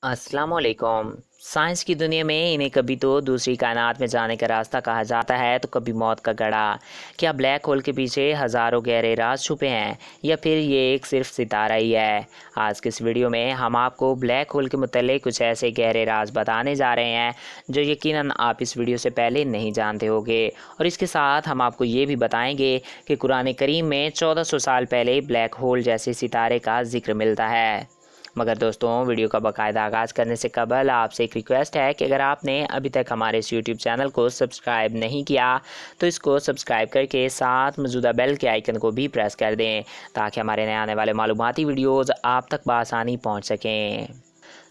अस्सलाम वालेकुम। साइंस की दुनिया में इन्हें कभी तो दूसरी कायनात में जाने का रास्ता कहा जाता है तो कभी मौत का गड़ा। क्या ब्लैक होल के पीछे हज़ारों गहरे राज छुपे हैं या फिर ये एक सिर्फ सितारा ही है? आज के इस वीडियो में हम आपको ब्लैक होल के मुताल्लिक़ कुछ ऐसे गहरे राज बताने जा रहे हैं जो यकीनन आप इस वीडियो से पहले नहीं जानते होंगे। और इसके साथ हम आपको ये भी बताएंगे कि कुरान करीम में 1400 साल पहले ब्लैक होल जैसे सितारे का जिक्र मिलता है। मगर दोस्तों, वीडियो का बाकायदा आगाज़ करने से कबल आपसे एक रिक्वेस्ट है कि अगर आपने अभी तक हमारे इस यूट्यूब चैनल को सब्सक्राइब नहीं किया तो इसको सब्सक्राइब करके साथ मौजूदा बेल के आइकन को भी प्रेस कर दें ताकि हमारे नए आने वाले मालूमाती वीडियोज़ आप तक बआसानी पहुँच सकें।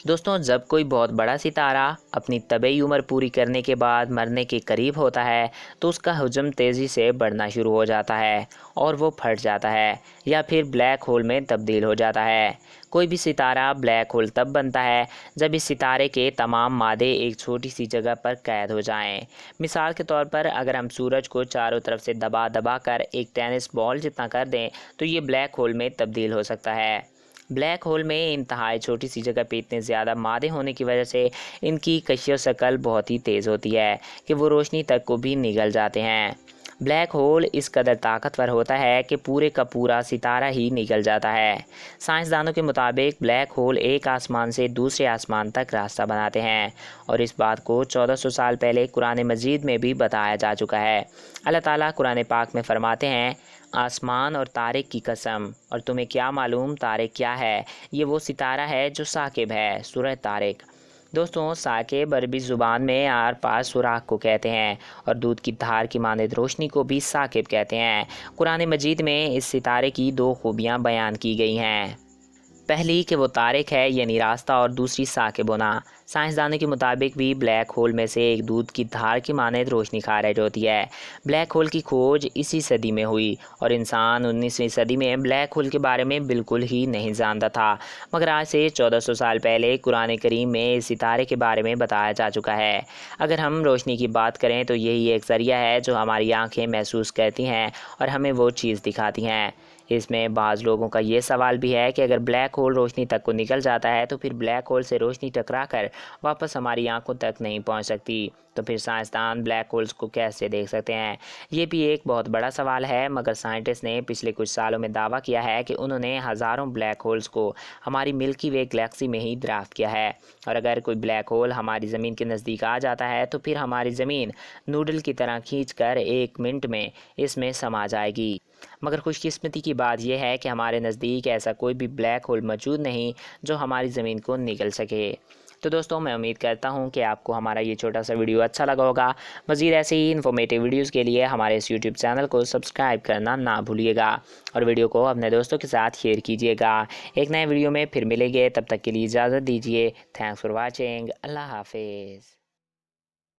दोस्तों, जब कोई बहुत बड़ा सितारा अपनी तबई उम्र पूरी करने के बाद मरने के करीब होता है तो उसका हजम तेज़ी से बढ़ना शुरू हो जाता है और वो फट जाता है या फिर ब्लैक होल में तब्दील हो जाता है। कोई भी सितारा ब्लैक होल तब बनता है जब इस सितारे के तमाम मादे एक छोटी सी जगह पर कैद हो जाएं। मिसाल के तौर पर अगर हम सूरज को चारों तरफ से दबा दबा कर एक टेनिस बॉल जितना कर दें तो ये ब्लैक होल में तब्दील हो सकता है। ब्लैक होल में इंतहाई छोटी सी जगह पे इतने ज़्यादा मादे होने की वजह से इनकी कशिश शक्ल बहुत ही तेज़ होती है कि वो रोशनी तक को भी निगल जाते हैं। ब्लैक होल इस कदर ताकतवर होता है कि पूरे का पूरा सितारा ही निकल जाता है। साइंसदानों के मुताबिक ब्लैक होल एक आसमान से दूसरे आसमान तक रास्ता बनाते हैं और इस बात को 1400 साल पहले कुरान मजीद में भी बताया जा चुका है। अल्लाह ताला कुरान पाक में फरमाते हैं, आसमान और तारिक की कसम, और तुम्हें क्या मालूम तारिक क्या है? ये वो सितारा है जो साकिब है। सूरह तारिक। दोस्तों, साकिब अरबी ज़ुबान में आर पार सुराख को कहते हैं और दूध की धार की मानद रोशनी को भी साकिब कहते हैं। कुरान मजीद में इस सितारे की दो खूबियाँ बयान की गई हैं। पहली कि वो तारिक है यानी रास्ता, और दूसरी साकिब होना। साइंसदानों के मुताबिक भी ब्लैक होल में से एक दूध की धार की मानद रोशनी खारिज होती है। ब्लैक होल की खोज इसी सदी में हुई और इंसान 19वीं सदी में ब्लैक होल के बारे में बिल्कुल ही नहीं जानता था, मगर आज से 1400 साल पहले कुरान करीम में इस सितारे के बारे में बताया जा चुका है। अगर हम रोशनी की बात करें तो यही एक ज़रिया है जो हमारी आँखें महसूस करती हैं और हमें वो चीज़ दिखाती हैं। इसमें बाज़ लोगों का ये सवाल भी है कि अगर ब्लैक होल रोशनी तक को निकल जाता है तो फिर ब्लैक होल से रोशनी टकरा कर वापस हमारी आंखों तक नहीं पहुंच सकती, तो फिर साइंसदान ब्लैक होल्स को कैसे देख सकते हैं? ये भी एक बहुत बड़ा सवाल है, मगर साइंटिस्ट ने पिछले कुछ सालों में दावा किया है कि उन्होंने हज़ारों ब्लैक होल्स को हमारी मिल्की वे गैलेक्सी में ही दरियाफ्त किया है। और अगर कोई ब्लैक होल हमारी ज़मीन के नज़दीक आ जाता है तो फिर हमारी ज़मीन नूडल की तरह खींच कर 1 मिनट में इसमें समा जाएगी। मगर खुशकिस्मती की बात यह है कि हमारे नज़दीक ऐसा कोई भी ब्लैक होल मौजूद नहीं जो हमारी ज़मीन को निगल सके। तो दोस्तों, मैं उम्मीद करता हूं कि आपको हमारा ये छोटा सा वीडियो अच्छा लगा होगा। मज़ीद ऐसे ही इन्फॉर्मेटिव वीडियोज़ के लिए हमारे इस यूट्यूब चैनल को सब्सक्राइब करना ना भूलिएगा और वीडियो को अपने दोस्तों के साथ शेयर कीजिएगा। एक नए वीडियो में फिर मिलेंगे, तब तक के लिए इजाज़त दीजिए। Thanks for watching. अल्लाह हाफिज़।